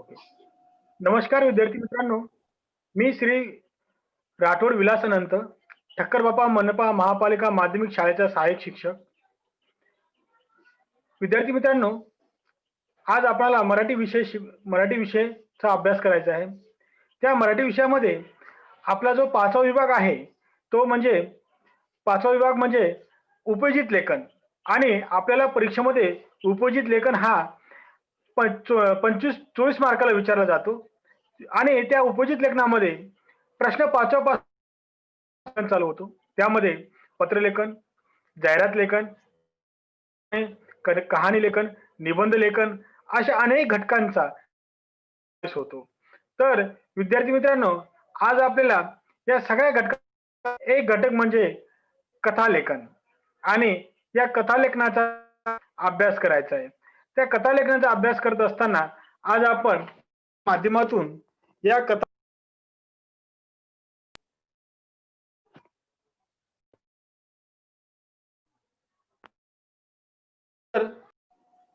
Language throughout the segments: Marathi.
ओके. नमस्कार विद्यार्थी मित्रांनो, मी श्री राठोड विलास अनंत, ठक्करबापा मनपा महापालिका माध्यमिक शाळेचा सहाय्यक शिक्षक. विद्यार्थी मित्रांनो, आज आपल्याला मराठी विषयाचा अभ्यास करायचा आहे. त्या मराठी विषयामध्ये आपला जो 5वा विभाग आहे, तो म्हणजे 5वा विभाग म्हणजे उपयोजित लेखन आणि आपल्याला परीक्षेमध्ये उपयोजित लेखन हा 24 मार्काला विचारला जातो आणि त्या उपयोजित लेखनामध्ये प्रश्न 5व्या पासून चालू होतो. त्यामध्ये पत्रलेखन, जाहिरात लेखन, कहाणी लेखन, निबंध लेखन अशा अनेक घटकांचा समावेश होतो. तर विद्यार्थी मित्रांनो, आज आपल्याला या सगळ्या घटकांचा एक घटक म्हणजे कथा लेखन आणि या कथा लेखनाचा अभ्यास करायचा आहे. त्या कथा लेखनाचा अभ्यास करत असताना आज आपण माध्यमातून या कथा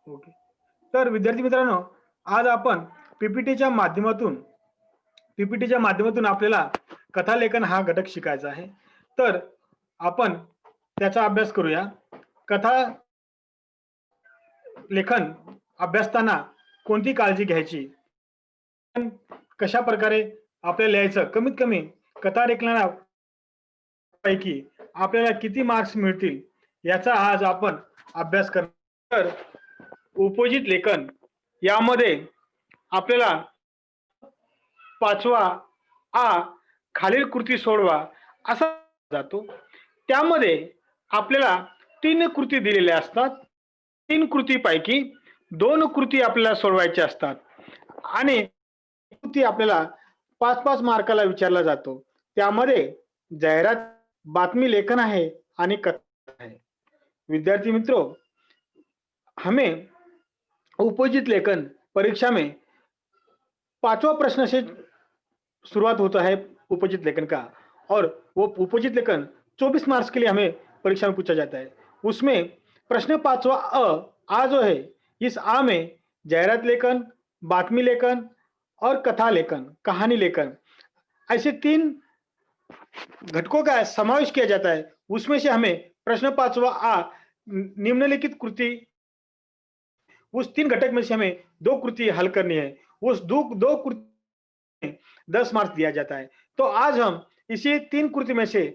ओके. तर विद्यार्थी मित्रांनो, आज आपण पीपीटीच्या माध्यमातून आपल्याला कथा लेखन हा घटक शिकायचा आहे. तर आपण त्याचा अभ्यास करूया. कथा लेखन अभ्यासताना कोणती काळजी घ्यायची, कशा प्रकारे आपल्याला लिहायचं, कमीत कमी कथा लेखनापैकी आपल्याला किती मार्क्स मिळतील याचा आज आपण अभ्यास करणार. तर उपयोजित लेखन यामध्ये आपल्याला 5वा आ खालील कृती सोडवा असा जातो. त्यामध्ये आपल्याला 3 कृती दिलेल्या असतात. 3 कृतीपैकी 2 कृती आपल्याला सोडवायच्या असतात आणि कृती आपल्याला 5-5 मार्काला विचारला जातो. त्यामध्ये जाहिरात, बातमी लेखन आहे आणि कथा आहे. विद्यार्थी मित्रों, हमें उपयोजित लेखन परीक्षा में 5वां प्रश्न से शुरुआत होता है उपयोजित लेखन का, और वो उपयोजित लेखन 24 मार्क्स के लिए हमें परीक्षा में पूछा जाता है. उसमें प्रश्न 5वां आ जो है, इस आ में जाहिरात लेखन, बातमी लेखन और कथा लेखन, कहानी लेखन ऐसे 3 घटकों का समावेश किया जाता है. उसमें से हमें प्रश्न 5वां आ निम्नलिखित कृति, उस 3 घटक में से हमें 2 कृति हल करनी है. उस 2 कृति 10 मार्क्स दिया जाता है. तो आज हम इसी 3 कृति में से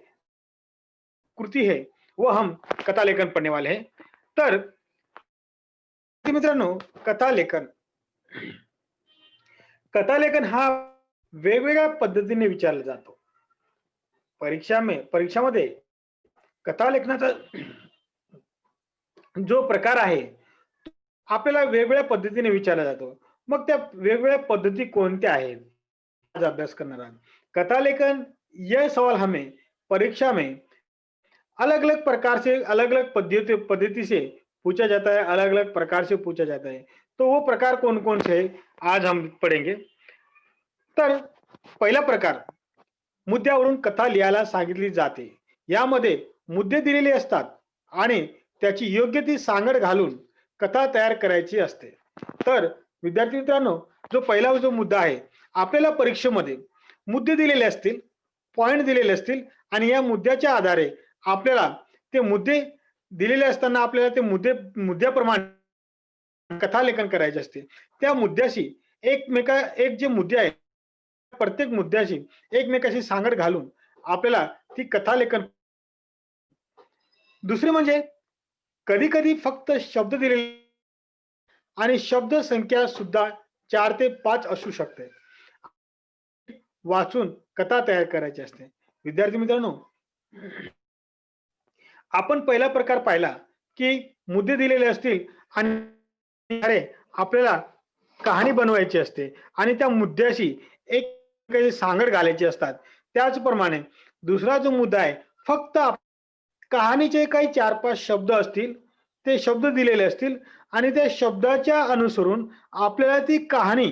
कृति है वो हम कथा लेखन पढ़ने वाले हैं. तर मित्रांनो, कथा लेखन हा वेगवेगळ्या पद्धतीने विचारला जातो. परीक्षामध्ये कथा लेखनाचा जो प्रकार आहे आपल्याला वेगवेगळ्या पद्धतीने विचारला जातो. मग त्या वेगवेगळ्या पद्धती कोणत्या आहेत आज अभ्यास करणार आहोत. कथा लेखन यह सवाल हमें परीक्षा में अलग अलग प्रकार से अलग अलग पद्धति से पूछा जाता है, अलग अलग प्रकार से पूछा जाता है. तो वो प्रकार कौन कौन से है आज हम पढ़ेंगे. तर पहिला प्रकार, मुद्द्यावरून कथा लिहायला सांगितली जाते. यामध्ये मुद्दे दिलेले असतात आणि त्याची योग्य ती सांगड घालून कथा तयार करायची असते. तर विद्यार्थी मित्रांनो, जो पहिला जो मुद्दा आहे, आपल्याला परीक्षेमध्ये मुद्दे दिलेले असतील, पॉइंट दिलेले असतील आणि या मुद्द्याच्या आधारे आपल्याला ते मुद्दे दिलेले असताना आपल्याला ते मुद्द्याप्रमाणे कथा लेखन करायचे असते. त्या मुद्द्याशी एक जे मुद्दे आहेत, प्रत्येक मुद्द्याशी एकमेकाशी सांगड घालून आपल्याला ती कथा लेखन. दुसरे म्हणजे कधी कधी फक्त शब्द दिलेले आणि शब्द संख्या सुद्धा 4 ते 5 असू शकते. वाचून कथा तयार करायची असते. विद्यार्थी मित्रांनो, आपण पहिला प्रकार पाहिला की मुद्दे दिलेले असतील आणि आपल्याला कहाणी बनवायची असते आणि त्या मुद्द्याशी एक सांगड घालायची असतात. त्याचप्रमाणे दुसरा जो मुद्दा आहे, फक्त कहाणीचे काही 4-5 शब्द असतील, ते शब्द दिलेले असतील आणि त्या शब्दाच्या अनुसरून आपल्याला ती कहाणी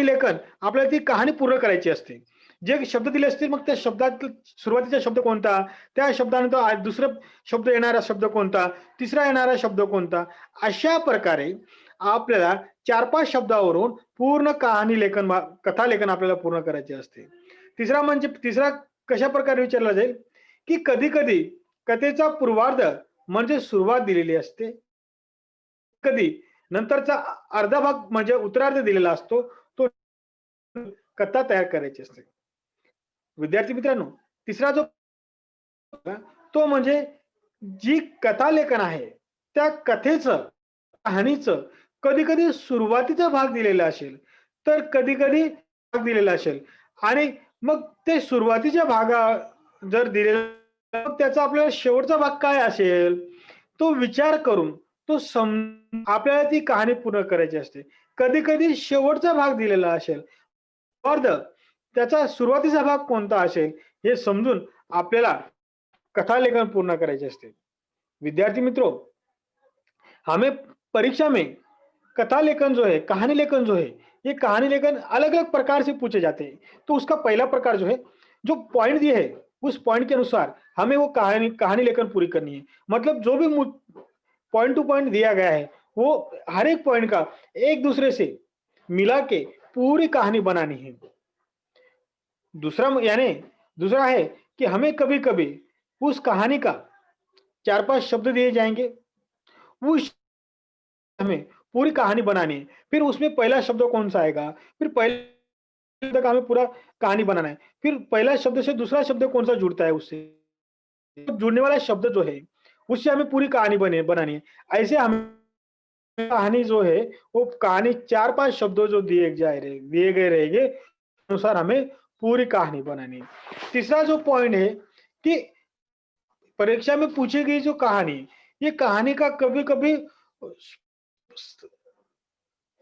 लेखन आपल्याला ती कहाणी पूर्ण करायची असते. जे शब्द दिले असतील, मग त्या शब्दात सुरुवातीचा शब्द कोणता, त्या शब्दानंतर दुसरा शब्द येणारा शब्द कोणता, तिसरा येणारा शब्द कोणता, अशा प्रकारे आपल्याला 4-5 शब्दावरून पूर्ण कहाणी लेखन कथा लेखन आपल्याला पूर्ण करायचे असते. तिसरा कशा प्रकारे विचारला जाईल, की कधी-कधी कथेचा पूर्वार्ध म्हणजे सुरुवात दिलेली असते. कधी नंतरचा अर्धा भाग म्हणजे उत्तरार्ध दिलेला असतो. तो कथा तयार करायची असते. विद्यार्थी मित्रांनो, तिसरा जो तो म्हणजे जी कथालेखन आहे, त्या कथेचं, कहाणीचं कधी-कधी सुरुवातीचा भाग दिलेला असेल, तर कधी-कधी भाग दिलेला असेल आणि मग ते सुरुवातीच्या जर दिलेला मग त्याचा आपल्याला शेवटचा भाग काय असेल, तो विचार करून तो आपल्याला ती कहाणी पूर्ण करायची असते. कधी-कधी शेवटचा भाग दिलेला असेल, अर्ध त्याचा सुरुवातीचा भाग कोणता असेल, हे समजून आपल्याला कथालेखन पूर्ण करायचे असते। विद्यार्थी मित्रों, हमें परीक्षा में कथा लेखन जो है, कहानी लेखन जो है, ये कहानी लेखन अलग-अलग प्रकार से पूछे जाते हैं। तो उसका पहला प्रकार जो है, जो पॉइंट दिए है, उस पॉइंट के अनुसार हमें वो कहानी कहानी लेखन पूरी करनी है। मतलब जो भी पॉइंट टू पॉइंट दिया गया है, वो हर एक पॉइंट का एक दूसरे से मिला के पूरी कहानी बनानी है। दूसरा है कि हमें कभी-कभी उस कहानी का 4-5 शब्द दिए जाएंगे, उस हमें पूरी कहानी बनानी है। फिर उसमें पहला शब्द कौन-सा आएगा, फिर पहले शब्द का हमें पूरा कहानी बनाना है। फिर पहला शब्द से दूसरा शब्द कौन-सा जुड़ता है उससे, तो जुड़ने वाला शब्द जो है, उससे हमें पूरी कहानी बनानी है। ऐसे हमें कहानी जो है, वो कहानी 4-5 शब्दों जो दिए गए रहेंगे, अनुसार हमें पूरी कहानी बनानी है। तीसरा जो पॉइंट है कि परीक्षा में पूछी गई जो कहानी, ये कहानी का कभी-कभी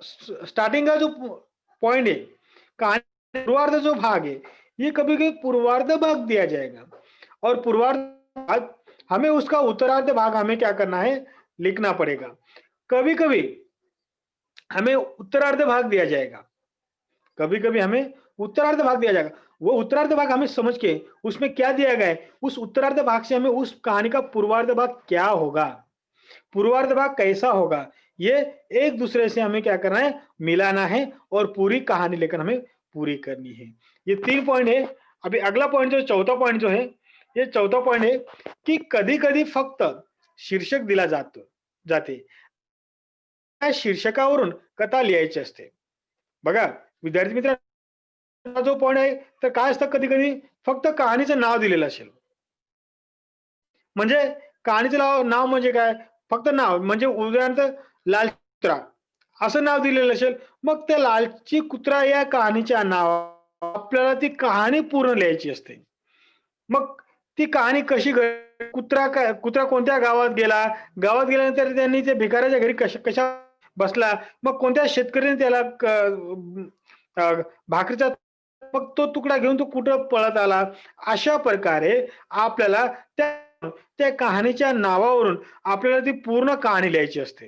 स्टार्टिंग का जो पॉइंट है, कहानी पूर्वार्ध जो भाग है, ये कभी-कभी पूर्वार्ध भाग दिया जाएगा और पूर्वार्ध भाग हमें उसका उत्तरार्ध भाग हमें क्या करना है, लिखना पड़ेगा। कभी-कभी हमें उत्तरार्ध भाग दिया जाएगा, कभी-कभी हमें उत्तरार्ध भाग दिया जाएगा। वो उत्तरार्ध भाग हमें समझ के उसमें क्या दिया गया है, उस उत्तरार्ध भाग से हमें उस कहानी का पूर्वार्ध भाग क्या होगा, पूर्वार्ध भाग कैसा होगा, ये एक दूसरे से हमें क्या करना है, मिलाना है और पूरी कहानी लेकर हमें पूरी करनी है। ये 3 पॉइंट है। अभी अगला पॉइंट जो चौथा पॉइंट जो है, ये चौथा पॉइंट है की कधी-कधी फक्त शीर्षक दिला जाते. त्या शीर्षकावरून कथा लिहायची असते. बघा विद्यार्थी मित्रांनो, जो पॉइंट आहे तर काय असतं, कधी-कधी फक्त कहाणीचं नाव दिलेलं असेल. म्हणजे कहाणीचं नाव म्हणजे काय? फक्त नाव म्हणजे उदाहरणार्थ लाल कुत्रा असं नाव दिलेलं असेल. मग त्या लालची कुत्रा या कहाणीच्या नावावर आपल्याला ती कहाणी पूर्ण लिहायची असते. मग ती कहाणी कशी कुत्रा कोणत्या गावात गेला? गावात गेल्यानंतर त्यांनी ते भिकाऱ्याच्या घरी कशा बसला? मग कोणत्या शेतकऱ्याने त्याला भाकरीचा मग तो तुकडा घेऊन तो कुठं पळत आला? अशा प्रकारे आपल्याला त्या त्या कहाणीच्या नावावरून आपल्याला ती पूर्ण कहाणी लिहायची असते.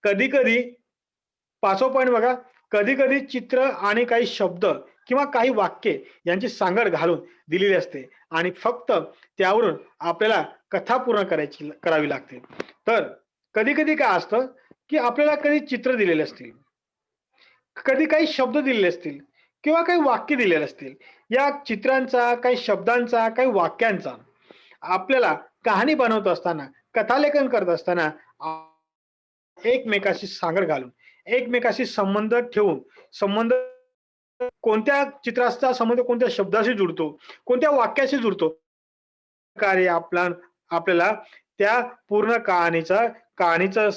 कधी-कधी 5वा पॉइंट बघा, कधी-कधी चित्र आणि काही शब्द किंवा काही वाक्ये यांची सांगड घालून दिलेली असते आणि फक्त त्यावरून आपल्याला कथा पूर्ण करावी लागते. तर कधी-कधी काय असतं, की आपल्याला कधी चित्र दिलेले असतील, कधी काही शब्द दिलेले असतील किंवा काही वाक्य दिलेले असतील. या चित्रांचा, काही शब्दांचा, काही वाक्यांचा आपल्याला कहाणी बनवत असताना, कथालेखन करत असताना एकमेकाशी सांगड घालून, एकमेकाशी संबंध ठेवून, संबंध कोणत्या चित्राचा संबंध कोणत्या शब्दाशी जुडतो, कोणत्या वाक्याशी जुडतो, प्रकारे आपल्याला त्या पूर्ण कहाणीचं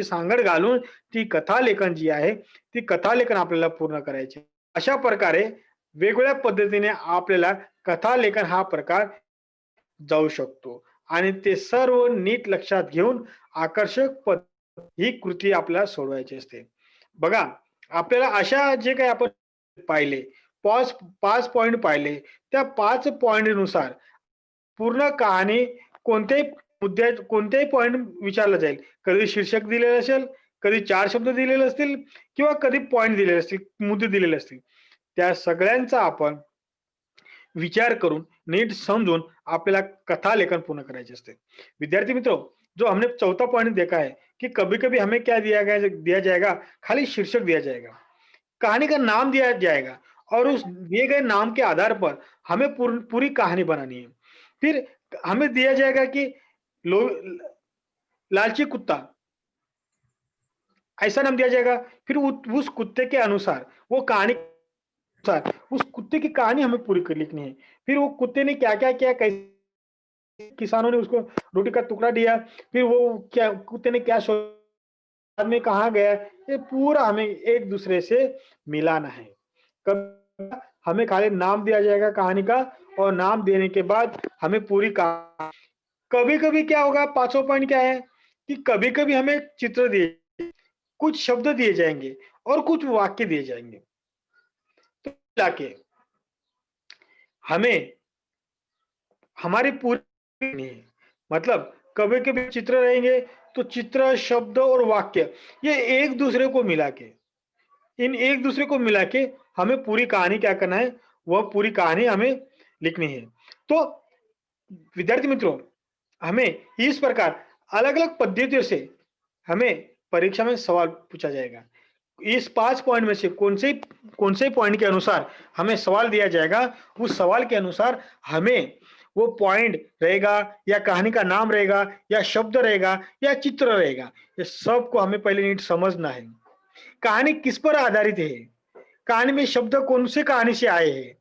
सांगड घालून ती कथालेखन जी आहे, ती कथालेखन आपल्याला पूर्ण करायची. अशा प्रकारे वेगवेगळ्या पद्धतीने आपल्याला कथालेखन हा प्रकार जाऊ शकतो आणि ते सर्व नीट लक्षात घेऊन आकर्षक ही कृती आपल्याला सोडवायची असते. बघा, आपल्याला अशा जे काही आपण पाहिले, 5 पॉइंट पाहिले, त्या 5 पॉइंटनुसार पूर्ण कहाणी कोणत्याही पॉइंट विचारला जाईल. कधी शीर्षक दिलेलं असेल, कधी 4 शब्द दिलेले असतील किंवा कधी पॉइंट दिलेले असतील, मुद्दे दिलेले असतील. त्या सगळ्यांचा आपण विचार करून, नीट समजून आपल्याला कथालेखन पूर्ण करायचे असते. विद्यार्थी मित्रो, जो हमने चौथा पॉइंट देखा है कि कभी-कभी हमें क्या दिया जाएगा, खाली शीर्षक दिया जाएगा। कहानी का नाम दिया जाएगा और उस दिए गए नाम के आधार पर हमें पूरी कहानी बनानी है। फिर हमें दिया जाएगा कि लो लालची कुत्ता, ऐसा नाम दिया जाएगा। फिर उस कुत्ते के अनुसार वो कहानी अनुसार उस कुत्ते की कहानी हमें पूरी कर लिखनी है। फिर वो कुत्ते ने क्या-क्या किया, कैसे किसानों ने उसको रोटी का टुकड़ा दिया, फिर वो क्या कुत्ते ने क्या बाद में कहाँ गया, ये पूरा हमें एक दूसरे से मिलाना है। कब हमें खाली नाम दिया जाएगा कहानी का और नाम देने के बाद हमें पूरी कहा कभी-कभी क्या होगा, पाँचवाँ पॉइंट क्या है कि कभी-कभी हमें चित्र दिए, कुछ शब्द दिए जाएँगे और कुछ वाक्य दिए जाएँगे। तो मिला के हमें हमारी पूरी नहीं है। मतलब कभी-कभी चित्र रहेंगे, तो चित्र, शब्द और वाक्य ये एक दूसरे को मिला के इन एक दूसरे को मिला के हमें पूरी कहानी क्या करना है, वह पूरी कहानी हमें लिखनी है। तो विद्यार्थी मित्रों, हमें इस प्रकार अलग-अलग पद्धतियों से हमें परीक्षा में सवाल पूछा जाएगा। इस 5 पॉइंट में से कौन से पॉइंट के अनुसार हमें सवाल दिया जाएगा, उस सवाल के अनुसार हमें वो पॉइंट रहेगा या कहानी का नाम रहेगा या शब्द रहेगा या चित्र रहेगा, ये सबको हमें पहले नीट समझना है। कहानी किस पर आधारित है? कहानी में शब्द कौन से कहानी से आए हैं?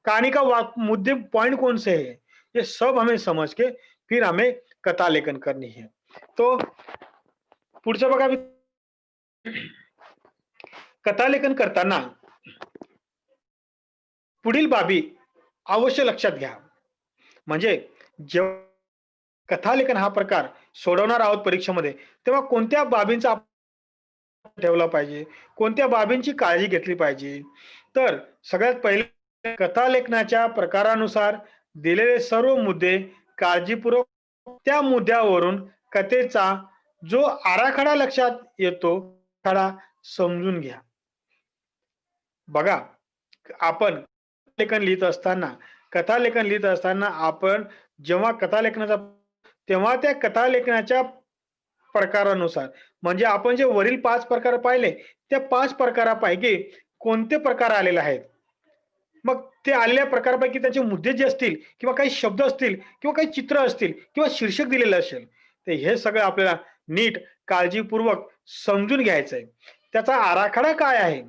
कहानी का मुद्दे पॉइंट कौन से हैं? ये सब हमें समझ के फिर हमें कथा लेखन करनी है। तो पुढचं बघा, कथा लेखन करताना पुढील बाबी अवश्य लक्षात घ्या. म्हणजे जेव्हा कथालेखन हा प्रकार सोडवणार आहोत परीक्षेमध्ये, तेव्हा कोणत्या बाबींचा ठेवला पाहिजे, कोणत्या बाबींची काळजी घेतली पाहिजे. तर सगळ्यात पहिले कथालेखनाच्या प्रकारानुसार दिलेले सर्व मुद्दे काळजीपूर्वक त्या मुद्द्यावरून कथेचा जो आराखडा लक्षात येतो, आराखडा समजून घ्या. बघा, आपण कथालेखन लिहित असताना आपण जेव्हा कथालेखनाचा तेव्हा त्या कथालेखनाच्या प्रकारानुसार म्हणजे आपण जे वरील 5 प्रकार पाहिले, त्या 5 प्रकारापैकी कोणते प्रकार आलेले आहेत. मग ते आलेल्या प्रकारापैकी त्याचे मुद्दे जे असतील किंवा काही शब्द असतील किंवा काही चित्र असतील किंवा शीर्षक दिलेलं असेल, तर हे सगळं आपल्याला नीट काळजीपूर्वक समजून घ्यायचं आहे. त्याचा आराखडा काय आहे,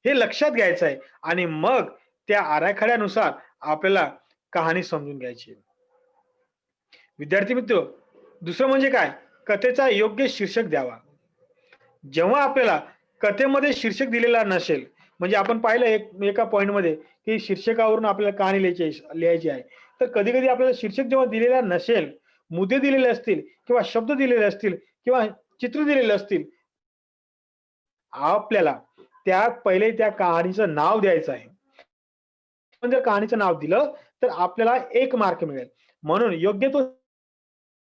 हे लक्षात घ्यायचं आहे आणि मग त्या आराखड्यानुसार आपल्याला कहाणी समजून घ्यायची आहे. विद्यार्थी मित्र, दुसरं म्हणजे काय? कथेचा योग्य शीर्षक द्यावा. जेव्हा आपल्याला कथेमध्ये शीर्षक दिलेला नसेल, म्हणजे आपण पाहिलं एका पॉइंटमध्ये की शीर्षकावरून आपल्याला कहाणी लिहायची आहे. तर कधी-कधी आपल्याला शीर्षक जेव्हा दिलेला नसेल, मुद्दे दिलेले असतील किंवा शब्द दिलेले असतील किंवा चित्र दिलेले असतील, आपल्याला पहिले त्या कहाणीचं नाव द्यायचं आहे. पण जर कहाणीचं नाव दिलं, तर आपल्याला 1 मार्क मिळेल. म्हणून योग्य तो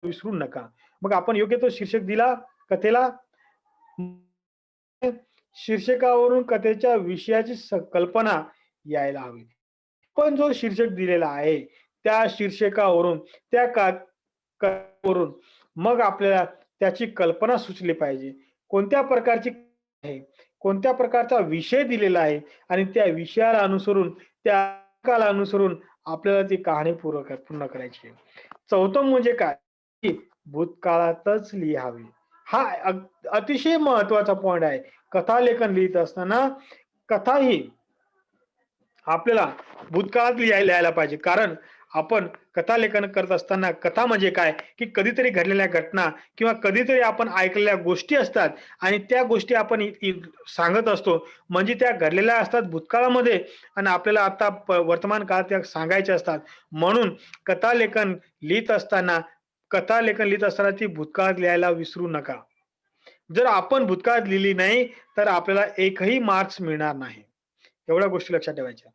विसरू नका. मग आपण योग्य तो शीर्षक दिला कथेला, शीर्षकावरून कथेच्या विषयाची कल्पना यायला हवी. पण जो शीर्षक दिलेला आहे, त्या शीर्षकावरून त्या वरून मग आपल्याला त्याची कल्पना सुचली पाहिजे. कोणत्या प्रकारची आहे, कोणत्या प्रकारचा विषय दिलेला आहे आणि त्या विषयाला अनुसरून, त्या काळाला अनुसरून आपल्याला ती कहाणी पूर्ण करायची आहे. चौथं म्हणजे काय? की भूतकाळातच लिहावी. हा अतिशय महत्त्वाचा पॉइंट आहे. कथालेखन लिहित असताना कथा ही आपल्याला भूतकाळात लिहायला पाहिजे. कारण आपण कथालेखन करत असताना कथा म्हणजे काय, की कधीतरी घडलेल्या घटना किंवा कधीतरी आपण ऐकलेल्या गोष्टी असतात आणि त्या गोष्टी आपण सांगत असतो. म्हणजे त्या घडलेल्या असतात भूतकाळामध्ये आणि आपल्याला आता वर्तमान काळात त्या सांगायच्या असतात. म्हणून कथालेखन लिहित असताना ती भूतकाळात लिहायला विसरू नका. जर आपण भूतकाळात लिहिली नाही, तर आपल्याला एकही मार्क्स मिळणार नाही. एवढ्या गोष्टी लक्षात ठेवायच्या.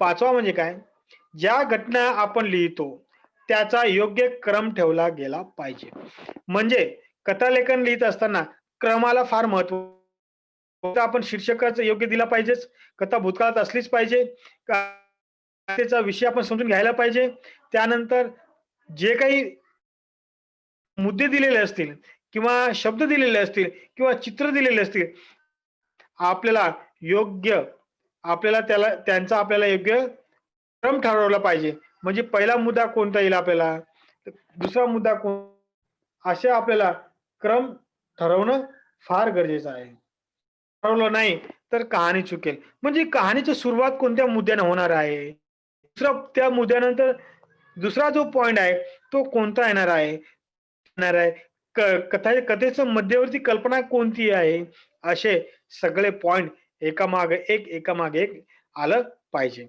5वा म्हणजे काय? ज्या घटना आपण लिहितो, त्याचा योग्य क्रम ठेवला गेला पाहिजे. म्हणजे कथालेखन लिहित असताना क्रमाला फार महत्त्व. फक्त आपण शीर्षकाचं योग्य दिला पाहिजेच. कथा भूतकाळात असलीच पाहिजे. कथेचा विषय आपण समजून घ्यायला पाहिजे. त्यानंतर जे काही मुद्दे दिलेले असतील किंवा शब्द दिलेले असतील किंवा चित्र दिलेले असतील, आपल्याला योग्य आपल्याला त्याला त्यांचा आपल्याला योग्य क्रम ठरवला पाहिजे. म्हणजे पहिला मुद्दा कोणता येईल आपल्याला, दुसरा मुद्दा असे आपल्याला क्रम ठरवणं फार गरजेचं आहे. ठरवलं नाही तर कहाणी चुकेल. म्हणजे कहाणीची सुरुवात कोणत्या मुद्द्याने होणार आहे? दुसरा त्या मुद्द्यानंतर दुसरा जो पॉइंट आहे, तो कोणता येणार आहे? येणार आहे. कथेचं मध्यवर्ती कल्पना कोणती आहे? असे सगळे पॉइंट एकामागे एक आलं पाहिजे.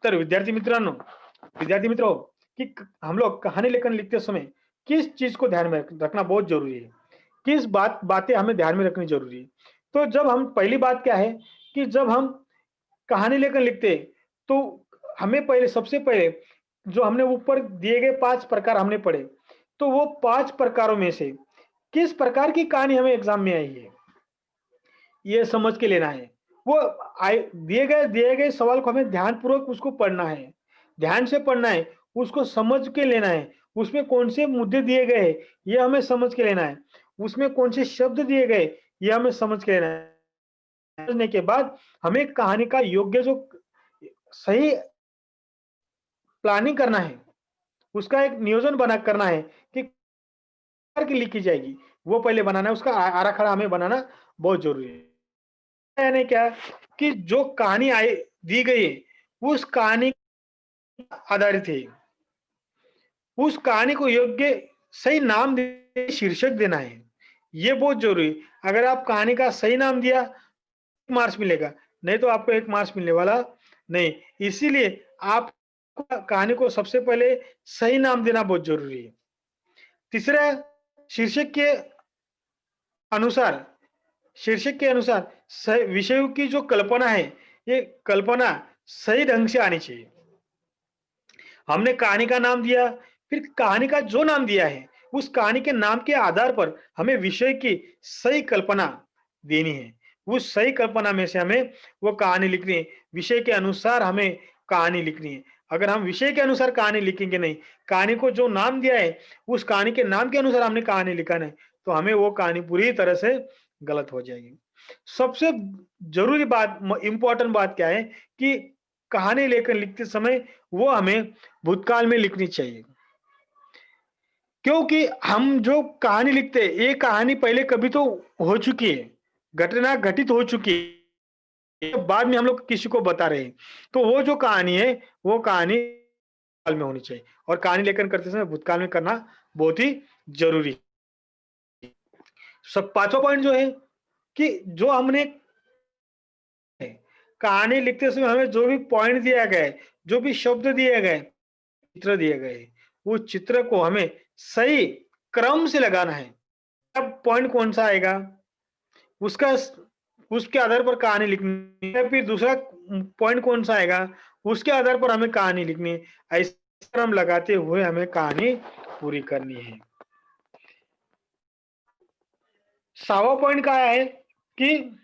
तर विद्यार्थी मित्रों कि हम लोग कहानी लेखन लिखते समय किस चीज को ध्यान में रखना बहुत जरूरी है, किस बातें हमें ध्यान में रखनी जरूरी है। तो जब हम पहली बात क्या है कि जब हम कहानी लेखन लिखते हैं, तो हमें पहले सबसे पहले जो हमने ऊपर दिए गए 5 प्रकार हमने पढ़े, तो वो 5 प्रकारों में से किस प्रकार की कहानी हमें एग्जाम में आई है, ये समझ के लेना है। वो दिए गए सवाल को हमें ध्यानपूर्वक उसको पढ़ना है, ध्यान से पढ़ना है, उसको समझ के लेना है। उसमें कौन से मुद्दे दिए गए हैं, ये हमें समझ के लेना है। उसमें कौन से शब्द दिए गए, ये हमें समझ के लेना है। समझने के बाद हमें कहानी का योग्य जो सही प्लानिंग करना है, उसका एक नियोजन बना करना है कि की लिखी जाएगी, वो पहले बनाना है, उसका आराखड़ा हमें बनाना बहुत ज़रूरी है। यानी क्या कि जो कहानी दी गई है, उस कहानी आधारित है। उस कहानी को योग्य सही नाम शीर्षक देना है, ये बहुत ज़रूरी है। अगर आप कहानी का सही नाम दिया, मार्क्स मिलेगा, नहीं तो आपको 1 मार्क्स मिलने वाला नहीं। इसीलिए आप कहानी को सबसे पहले सही नाम देना बहुत ज़रूरी है। तीसरा, शीर्षक के अनुसार शीर्षक के अनुसार विषयों की जो कल्पना है, ये कल्पना सही ढंग से आनी चाहिए। हमने कहानी का नाम दिया, फिर कहानी का जो नाम दिया है, उस कहानी के नाम के आधार पर हमें विषय की सही कल्पना देनी है। उस सही कल्पना में से हमें वो कहानी लिखनी है, विषय के अनुसार हमें कहानी लिखनी है। अगर हम विषय के अनुसार कहानी लिखेंगे नहीं, कहानी को जो नाम दिया है, उस कहानी के नाम के अनुसार हमने कहानी लिखा नहीं, तो हमें वो कहानी पूरी तरह से गलत हो जाएगी। सबसे ज़रूरी बात इम्पोर्टेंट बात क्या है कि कहानी लेकर लिखते समय वो हमें भूतकाल में लिखनी चाहिए। क्योंकि हम जो कहानी लिखते हैं, ये कहानी पहले कभी तो हो चुकी है, घटना घटित हो चुकी है, बाद में हम लोग किसी को बता रहे हैं। तो वो जो कहानी है, वो कहानी भूतकाल में होनी चाहिए और कहानी लेखन करते समय भूतकाल में करना बहुत ही ज़रूरी है। सब 5वां पॉइंट जो है कि जो हमने कहानी लिखते समय हमें जो भी पॉइंट दिया गया है, जो भी शब्द दिए गए, चित्र दिए गए, उस चित्र को हमें सही क्रम से लगाना है। अब पॉइंट कौन-सा आएगा, उसका उसके आधार पर कहानी लिखनी है, फिर दूसरा पॉइंट कौन-सा आएगा, उसके आधार पर हमें कहानी लिखनी है। ऐसे क्रम लगाते हुए हमें कहानी पूरी करनी है। 6वां पॉइंट काय आहे, की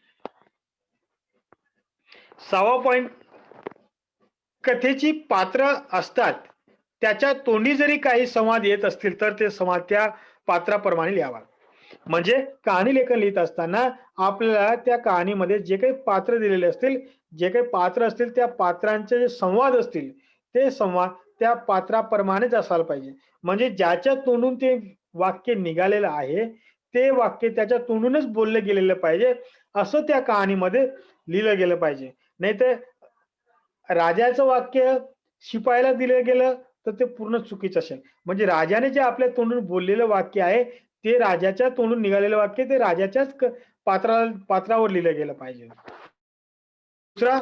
6वा पॉइंट कथेची पात्र असतात. त्याच्या तोंडी जरी काही संवाद येत असतील, तर ते संवाद त्या पात्राप्रमाणे लिहावा. म्हणजे कहाणी लेखन लिहित असताना आपल्याला त्या कहाणीमध्ये जे काही पात्र दिलेले असतील, जे काही पात्र असतील, त्या पात्रांचे जे संवाद असतील, ते संवाद त्या पात्राप्रमाणेच असायला पाहिजे. म्हणजे ज्याच्या तोंडून ते वाक्य निघालेलं आहे, ते वाक्य त्याच्या तोंडूनच बोललं गेलेलं पाहिजे, असं त्या कहाणीमध्ये लिहिलं गेलं पाहिजे. नाहीतर राजाचं वाक्य शिपायाला दिलं गेलं, तर ते पूर्ण चुकीचं असेल. म्हणजे राजाने जे आपल्या तोंडून बोललेलं वाक्य आहे, ते राजाच्या तोंडून निघालेलं वाक्य ते राजाच्याच पात्रावर लिहिलं गेलं पाहिजे. दुसरा,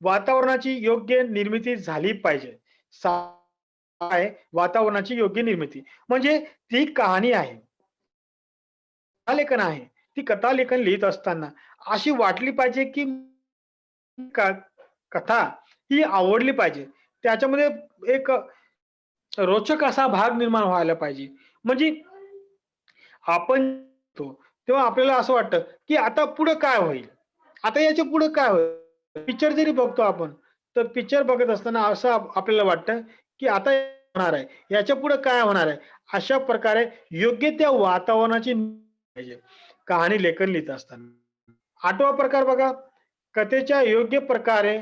वातावरणाची योग्य निर्मिती झाली पाहिजे. आहे वातावरणाची योग्य निर्मिती. म्हणजे ती कहाणी आहे. कथालेखन आहे. ती कथालेखन लिहीत असताना अशी वाटली पाहिजे, की कथा ही आवडली पाहिजे. त्याच्यामध्ये एक रोचक असा भाग निर्माण व्हायला पाहिजे. म्हणजे आपण तो तेव्हा आपल्याला असं वाटतं, की आता पुढं काय होईल? आता याच्या पुढं काय होईल? पिक्चर जरी बघतो आपण, तर पिक्चर बघत असताना असं आपल्याला वाटतं, की आता होणार आहे, याच्या पुढे काय होणार आहे, अशा प्रकारे योग्य त्या वातावरणाची पाहिजे कहाणी लेखन लिहित असताना. 8वा प्रकार बघा, कथेच्या योग्य प्रकारे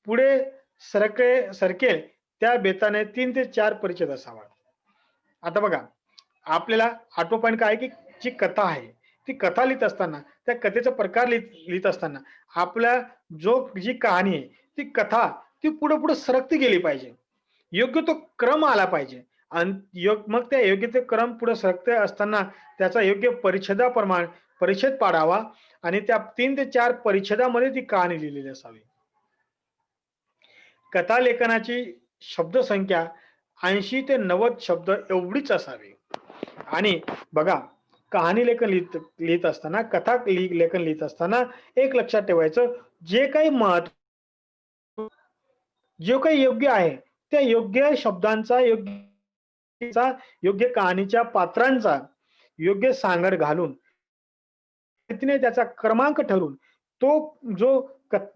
पुढे सरकेल त्या बेताने 3 ते 4 परिच्छेद असावा. आता बघा, आपल्याला 8वं पॉईंट काय आहे, की जी कथा आहे, ती कथा लिहित असताना, त्या कथेचा प्रकार लिहित असताना आपल्या जी कहाणी आहे, ती कथा ती पुढे-पुढे सरकती गेली पाहिजे. योग्य तो क्रम आला पाहिजे आणि मग त्या योग्य ते क्रम पुढे सरकते असताना त्याचा योग्य परिच्छेदाप्रमाणे परिच्छेद पाडावा आणि त्या 3 ते 4 परिच्छेदामध्ये ती कहाणी लिहिलेली असावी. कथा लेखनाची शब्दसंख्या 80 ते 90 शब्द एवढीच असावी. आणि बघा, कहाणी लेखन लिहित असताना, लेखन लिहित असताना एक लक्षात ठेवायचं, जे काही जे काही योग्य आहे, त्या योग्य शब्दांचा, योग्य कहाणीच्या पात्रांचा योग्य सांगड घालून रीतीने त्याचा क्रमांक ठरवून तो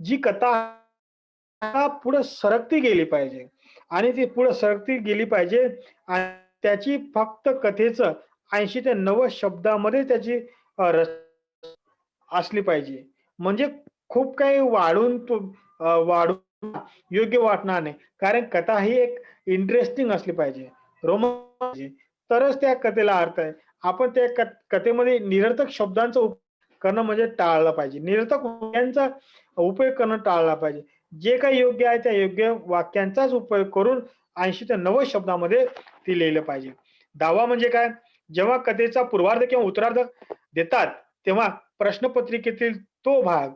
जी कथा पुढे सरकती गेली पाहिजे आणि ती पुढे सरकती गेली पाहिजे आणि त्याची फक्त कथेचं 80 ते 90 शब्दामध्ये त्याची असली पाहिजे. म्हणजे खूप काही वाढून योग्य वाटणार नाही. कारण कथा ही एक इंटरेस्टिंग असली पाहिजे, रोमांचक तरच त्या कथेला अर्थ आहे. आपण त्या कथेमध्ये निरर्थक शब्दांचा करणं म्हणजे टाळलं पाहिजे. निरर्थक वाक्यांचा उपयोग करणं टाळला पाहिजे. जे काही योग्य आहे त्या योग्य वाक्यांचाच उपयोग करून 80 ते 90 शब्दामध्ये ते लिहिलं पाहिजे. दावा म्हणजे काय? जेव्हा कथेचा पूर्वार्ध किंवा उत्तरार्ध देतात, तेव्हा प्रश्नपत्रिकेतील तो भाग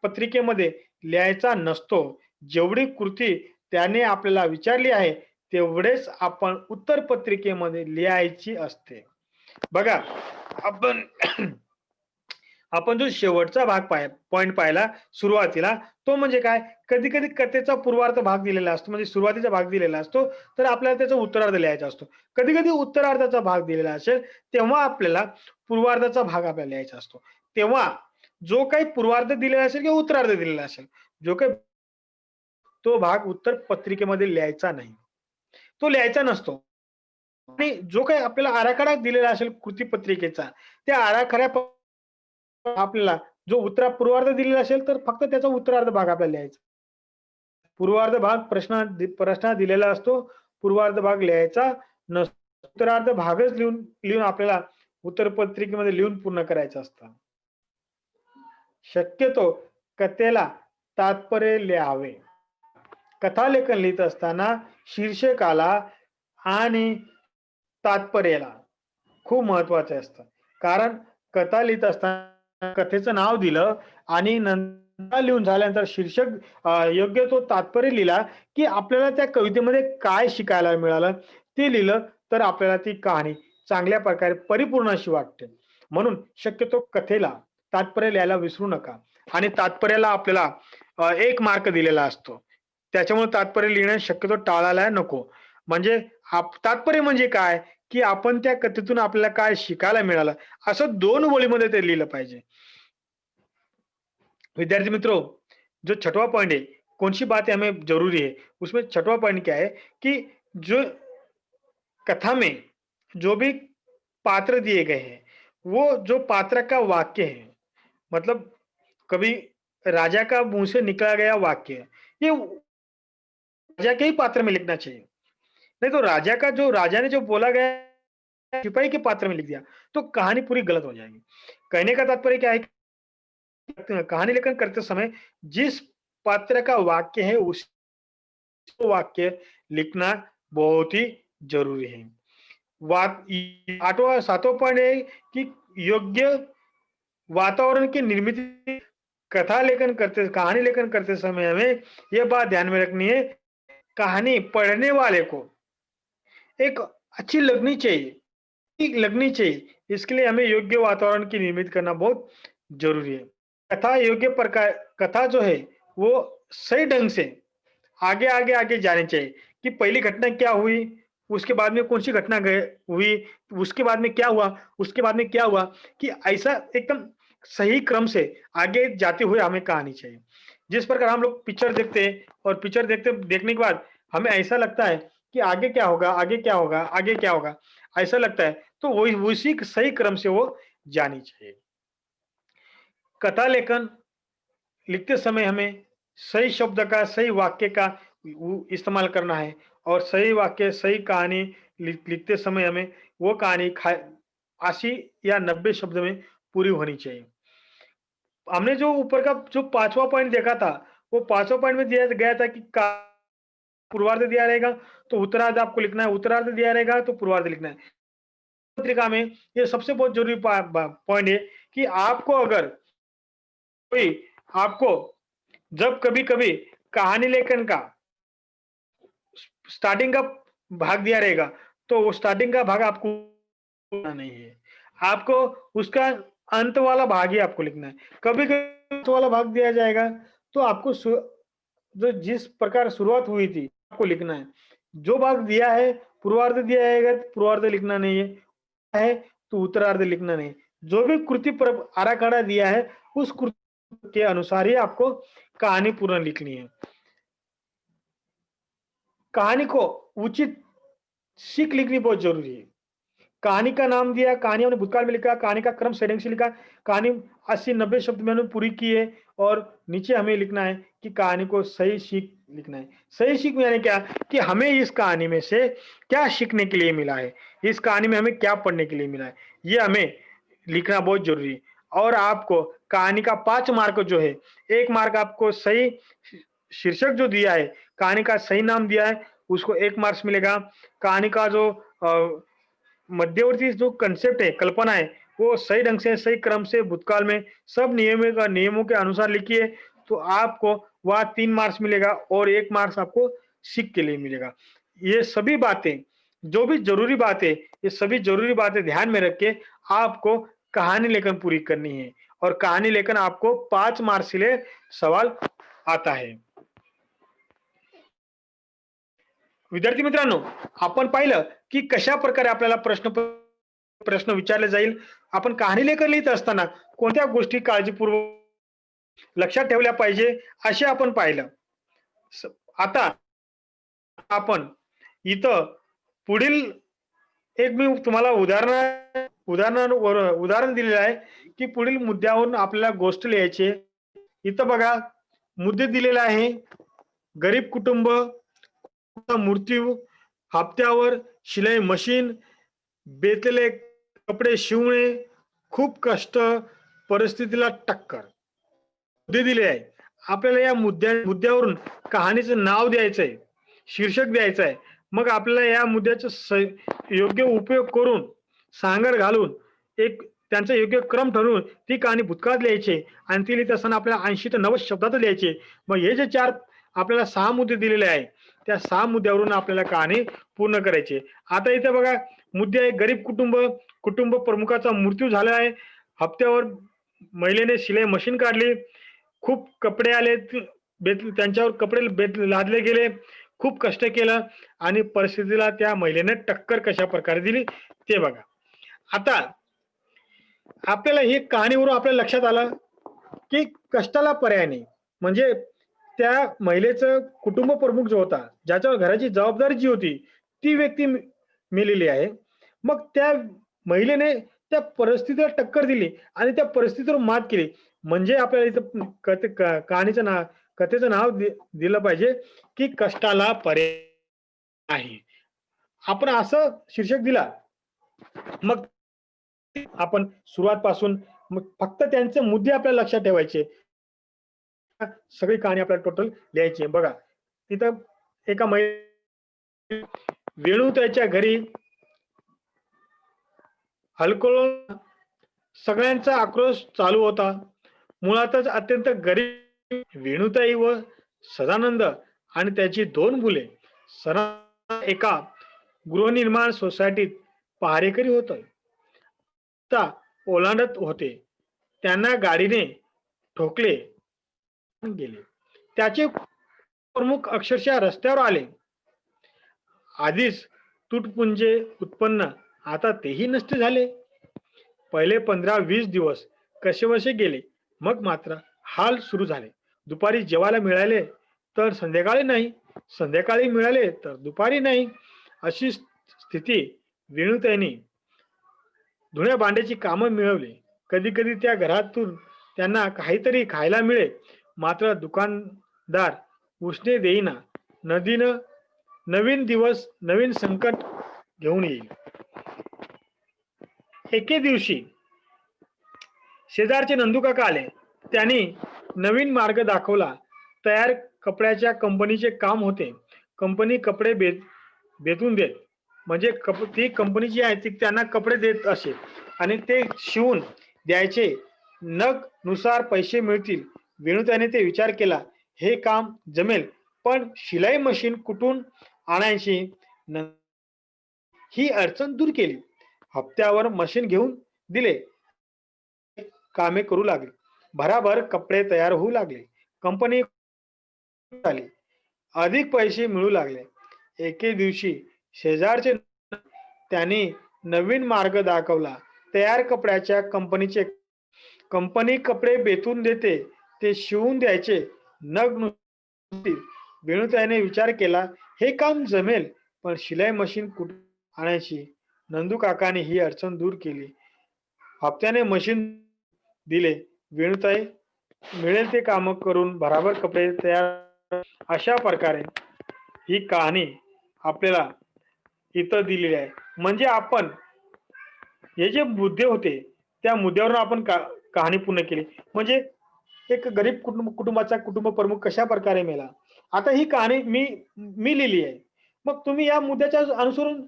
पत्रिकेमध्ये लिहायचा नसतो. जेवढी कृती त्याने आपल्याला विचारली आहे, तेवढेच आपण उत्तर पत्रिकेमध्ये लिहायची असते. बघा, आपण आपण जो शेवटचा भाग पॉइंट पाहिला सुरुवातीला, तो म्हणजे काय, कधी-कधी कथेचा पूर्वार्ध भाग दिलेला असतो, म्हणजे सुरुवातीचा भाग दिलेला असतो, तर आपल्याला त्याचा उत्तरार्ध लिहायचा असतो. कधी-कधी उत्तरार्धाचा भाग दिलेला असेल, तेव्हा आपल्याला पूर्वार्धाचा भाग आपल्याला लिहायचा असतो. तेव्हा जो काही पूर्वार्ध दिलेला असेल किंवा उत्तरार्ध दिलेला असेल, जो काही तो भाग उत्तर पत्रिकेमध्ये लिहायचा नाही. तो लिहायचा नसतो. आणि जो काही आपल्याला आराखडा दिलेला असेल कृती त्या आराखड्या आपल्याला जो पूर्वार्ध दिलेला असेल, तर फक्त त्याचा उत्तरार्ध भाग आपल्याला लिहायचा. पूर्वार्ध भाग प्रश्न दिलेला असतो. पूर्वार्ध भाग लिहायचा नसतो. उत्तरार्ध भागच लिहून आपल्याला उत्तरपत्रिकेमध्ये लिहून पूर्ण करायचं असतं. शक्यतो कथेला तात्पर्य लिहावे. कथालेखन लिहित असताना शीर्षकाला आणि तात्पर्याला खूप महत्वाचं असतं. कारण कथा लिहित असताना कथेचं नाव दिलं आणि नंतर लिहून झाल्यानंतर शीर्षक योग्य तो तात्पर्य लिहिला, की आपल्याला त्या कवितेमध्ये काय शिकायला मिळालं ते लिहिलं, तर आपल्याला ती कहाणी चांगल्या प्रकारे परिपूर्ण अशी वाटते. म्हणून शक्यतो कथेला तात्पर्य लिहायला विसरू नका आणि तात्पर्याला आपल्याला 1 मार्क दिलेला असतो. त्याच्यामुळे तात्पर्य लिहिणं शक्यतो टाळायला नको. म्हणजे तात्पर्य म्हणजे काय, की आपण त्या कथेतून आपल्याला काय शिकायला मिळालं, असं 2 ओळीमध्ये ते लिहिलं पाहिजे. विद्यार्थी मित्रों, जो छठवां पॉइंट है, कौन सी बातें हमें जरूरी है, उसमें छठवां पॉइंट क्या है कि जो कथा में जो भी पात्र दिए गए हैं, वो जो पात्र का वाक्य है, मतलब कभी राजा का मुंह से निकला गया वाक्य है, ये राजा के ही पात्र में लिखना चाहिए। नहीं तो राजा ने जो बोला गया सिपाही के पात्र में लिख दिया, तो कहानी पूरी गलत हो जाएगी। कहने का तात्पर्य क्या है, कहानी लेखन करते समय जिस पात्र का वाक्य है उस वाक्य लिखना बहुत ही जरूरी है। 7वां पॉइंट है कि योग्य वातावरण की निर्मिती कहानी लेखन करते समय हमें यह बात ध्यान में रखनी है, कहानी पढ़ने वाले को एक अच्छी लगनी चाहिए। इसके लिए हमें योग्य वातावरण की निर्मित करना बहुत जरूरी है। कथा जो है वो सही ढंग से आगे जानी चाहिए कि पहली घटना क्या हुई, उसके बाद में कौन सी घटना हुई, उसके बाद में क्या हुआ, उसके बाद में क्या हुआ, कि ऐसा एकदम सही क्रम से आगे जाते हुए हमें कहानी चाहिए। जिस प्रकार हम लोग पिक्चर देखते हैं और पिक्चर देखने के बाद हमें ऐसा लगता है कि आगे क्या होगा, आगे क्या होगा, आगे क्या होगा, ऐसा लगता है, तो वही उसी सही क्रम से वो जानी चाहिए। कथा लेखन लिखते समय हमें सही शब्द का, सही वाक्य का इस्तेमाल करना है और सही वाक्य, सही कहानी लिखते समय हमें वो कहानी 80 या 90 शब्द में पूरी होनी चाहिए। हमने जो ऊपर का जो 5वां पॉइंट देखा था, वो 5वां पॉइंट में दिया गया था कि का पूर्वार्ध दिया रहेगा, तो उत्तरार्ध आपको लिखना है, उत्तरार्ध दिया रहेगा, तो पूर्वार्ध लिखना है। पत्रिका में ये सबसे बहुत जरूरी पॉइंट है कि आपको अगर कोई आपको जब कभी-कभी कहानी लेखन का स्टार्टिंग का भाग दिया रहेगा, तो वो स्टार्टिंग का भाग आपको लिखना नहीं है। आपको उसका अंत वाला भाग ही आपको लिखना है। कभी-कभी अंत वाला भाग दिया जाएगा, तो आपको जो जिस प्रकार शुरुआत हुई थी, आपको लिखना है। जो भाग दिया है, पूर्वार्ध दिया है, पूर्वार्ध लिखना नहीं है, तो उत्तरार्ध लिखना नहीं। जो भी कृति पर आराखड़ा दिया है, उस कृति के अनुसार ही आपको कहानी पूर्ण लिखनी है। कहानी को उचित सीख लिखनी बहुत जरूरी है। कहानी का नाम दिया, कहानी हमने भूतकाल में लिखा, कहानी का क्रम सही ढंग से लिखा, कहानी 80-90 शब्द में हमने पूरी की है और नीचे हमें लिखना है कि कहानी को सही सीख लिखना है। सही सीख में यानी क्या कि हमें इस कहानी में से क्या सीखने के लिए मिला है, इस कहानी में हमें क्या पढ़ने के लिए मिला है, ये हमें लिखना बहुत जरूरी है। और आपको कहानी का 5 मार्क जो है, 1 मार्क आपको सही शीर्षक जो दिया है, कहानी का सही नाम दिया है, उसको 1 मार्क्स मिलेगा। कहानी का जो मध्यवर्ती जो कंसेप्ट है, कल्पना है, वो सही ढंग से, सही क्रम से भूतकाल में सब नियमों के अनुसार लिखिए, तो आपको वहाँ 3 मार्क्स मिलेगा और 1 मार्क्स आपको सीख के लिए मिलेगा। ये सभी बातें, जो भी ज़रूरी बातें, ये सभी ज़रूरी बातें ध्यान में रख के आपको कहानी लेखन पूरी करनी है और कहानी लेखन आपको 5 मार्क्स के लिए सवाल आता है। विद्यार्थी मित्रांनो, आपण पाहिलं की कशा प्रकारे आपल्याला प्रश्न विचारले जाईल. आपण कहाणी लेखन लिहित असताना कोणत्या गोष्टी काळजीपूर्वक लक्षात ठेवल्या पाहिजे, असे आपण पाहिलं. स आता आपण इथं पुढील एक मी तुम्हाला उदाहरण दिलेलं आहे, की पुढील मुद्द्यावरून आपल्याला गोष्ट लिहायची आहे. इथं बघा मुद्दे दिलेले आहे. गरीब कुटुंब, मृत्यू, हप्त्यावर शिलाई मशीन, बेतले कपडे शिवणे, खूप कष्ट, परिस्थितीला टक्कर. मुद्दे दिले आहे. आपल्याला या मुद्द्यावरून कहाणीचं नाव द्यायचंय, शीर्षक द्यायचं आहे. मग आपल्याला या मुद्द्याचा योग्य उपयोग करून, सांगड घालून, एक त्यांचा योग्य क्रम ठरवून ती कहाणी भूतकाळात लिहायची आणि ती लिहित असताना आपल्याला 80 ते 90 शब्दात लिहायची. मग हे जे 4 आपल्याला 6 मुद्दे दिलेले आहे, त्या 6 मुद्द्यावरून आपल्याला कहाणी पूर्ण करायची. आता इथे बघा मुद्दे आहे गरीब कुटुंब, कुटुंब प्रमुखाचा मृत्यू झाला आहे. हप्त्यावर महिलेने शिलाई मशीन काढली. खूप कपडे आले त्यांच्यावर कपडे लादले गेले. खूप कष्ट केलं आणि परिस्थितीला त्या महिलेने टक्कर कशा प्रकारे दिली ते बघा. आता आपल्याला ही कहाणीवरून आपल्या लक्षात आलं, की कष्टाला पर्याय नाही. म्हणजे त्या महिलेचं कुटुंब प्रमुख जो होता, ज्याच्यावर घराची जबाबदारी जी होती, ती व्यक्ती मेलेली आहे. मग त्या महिलेने त्या परिस्थितीला टक्कर दिली आणि त्या परिस्थितीवर मात केली. म्हणजे आपल्याला इथं कथेचं नाव दिलं पाहिजे, की कष्टाला पर्याय आहे. आपण असं शीर्षक दिला, मग आपण सुरुवातपासून मग फक्त त्यांचे मुद्दे आपल्याला लक्षात ठेवायचे. सगळी कहाणी आपल्याला टोटल लिहायची आहे. बघा, तिथं एका वेणू त्याच्या घरी हलकळून सगळ्यांचा आक्रोश चालू होता. मुळातच अत्यंत गरीब वेणुताई व सदानंद आणि त्याची 2 मुले एका गृहनिर्माण सोसायटीत पहारेकरी होते. ओलांडत होते. त्यांना गाडीने ठोकले गेले. त्याचे प्रमुख अक्षरशः रस्त्यावर आले. आधीच तुटपुंजे उत्पन्न आता तेही नष्ट झाले. पहिले 15-20 दिवस कसेबसे गेले. मग मात्र हाल सुरू झाले. दुपारी जेवायला मिळाले तर संध्याकाळी नाही, संध्याकाळी मिळाले तर दुपारी नाही. अशी स्थिती वेणुताईंनी धुण्या भांड्याची कामं मिळवली. कधी कधी त्या घरातून त्यांना काहीतरी खायला मिळे, मात्र दुकानदार उसने देईना. नदीनं नवीन दिवस नवीन संकट घेऊन येईल. एके दिवशी शेजारचे नंदूकाका आले. त्यांनी नवीन मार्ग दाखवला. तयार कपड्याच्या कंपनीचे काम होते. कंपनी कपडे बेतून देत. म्हणजे ती कंपनी जी आहे ती त्यांना कपडे देत असे आणि ते शिवून द्यायचे. नग नुसार पैसे मिळतील. वेणुताईने ते विचार केला, हे काम जमेल, पण शिलाई मशीन कुठून आणायची? ही अडचण दूर केली. हप्त्यावर मशीन घेऊन दिले. कामे करू लागले. भराभर कपडे तयार होऊ लागले. कंपनी आली. अधिक पैसे मिळू लागले. एके दिवशी शेजारचे त्यांनी नवीन मार्ग दाखवला. तयार कपड्याच्या कंपनी कपडे बेतून देते, ते शिवून द्यायचे. नग नसतील. वेणुताईने विचार केला, हे काम जमेल, पण शिलाई मशीन कुठून आणायची? नंदू काकाने ही अडचण दूर केली. हप्त्याने मशीन दिले. वेणुताई मिळेल ते काम करून भराभर कपडे तयार. अशा प्रकारे ही कहाणी आपल्याला इथं दिलेली आहे. म्हणजे आपण हे जे मुद्दे होते त्या मुद्द्यावरून आपण कहाणी पूर्ण केली. म्हणजे एक गरीब कुटुंबाचा कुटुंब प्रमुख कशा प्रकारे मेला. आता ही कहाणी मी लिहिली आहे. मग तुम्ही या मुद्द्याच्या अनुसरून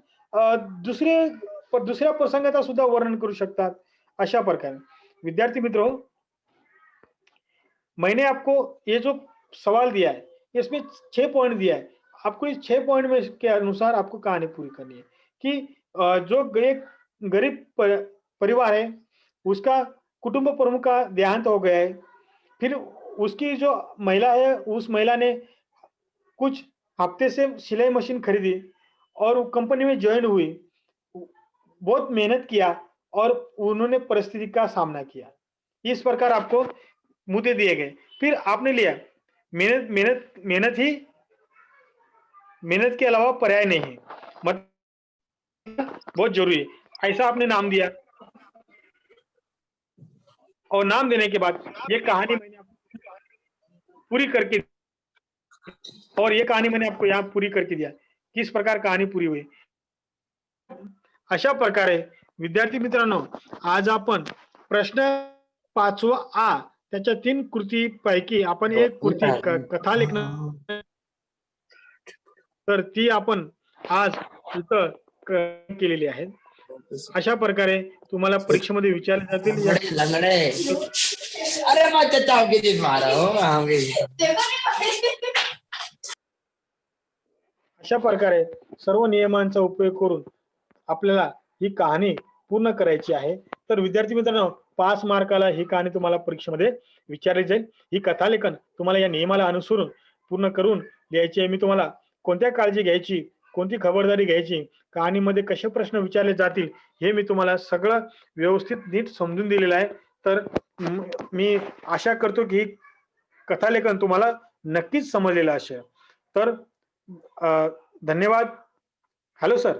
दुसऱ्या प्रसंगाचा सुद्धा वर्णन करू शकतात. अशा प्रकारे विद्यार्थी मित्रों, मैंने आपको ये जो सवाल दिया है इसमें 6 पॉइंट दिया है. आपको इस 6 पॉइंट में के अनुसार आपको कहानी पूरी करनी है कि जो एक गरीब परिवार है उसका कुटुंब प्रमुख का देहांत हो गया है. फिर उसकी जो महिला है उस महिला ने कुछ हफ्ते से सिलाई मशीन खरीदी और कंपनी में ज्वाइन हुई. बहुत मेहनत किया और उन्होंने परिस्थिति का सामना किया. इस प्रकार आपको मुद्दे दिए गए. फिर आपने लिया मेहनत मेहनत मेहनत ही मेहनत के अलावा पर्याय नहीं है, मतलब बहुत जरूरी है. ऐसा आपने नाम दिया और नाम देने के बाद ये कहानी मैंने आपको पूरी करके और ये कहानी मैंने आपको यहाँ पूरी करके दिया. किस प्रकार कहानी पूरी हुई. अशा प्रकारे विद्यार्थी मित्रांनो, आज आपण प्रश्न 5वा आ त्याच्या 3 कृती पैकी आपण एक कृती कथा लेखन, तर ती आपण आज इथं केलेली आहे. अशा प्रकारे तुम्हाला परीक्षेमध्ये विचारले जातील. अशा प्रकारे सर्व नियमांचा उपयोग करून आपल्याला ही कहाणी पूर्ण करायची आहे. तर विद्यार्थी मित्रांनो, 5 मार्काला ही कहाणी तुम्हाला परीक्षेमध्ये विचारली जाईल. ही कथा लेखन तुम्हाला या नियमाला अनुसरून पूर्ण करून लिहायची आहे. मी तुम्हाला कोणत्या काळजी घ्यायची, कोणती खबरदारी घ्यायची, कहाणीमध्ये कसे प्रश्न विचारले जातील हे मी तुम्हाला सगळं व्यवस्थित नीट समजून दिलेलं आहे. तर मी आशा करतो की कथा लेखन तुम्हाला नक्कीच समजलेलं असेल. तर धन्यवाद. Hello sir.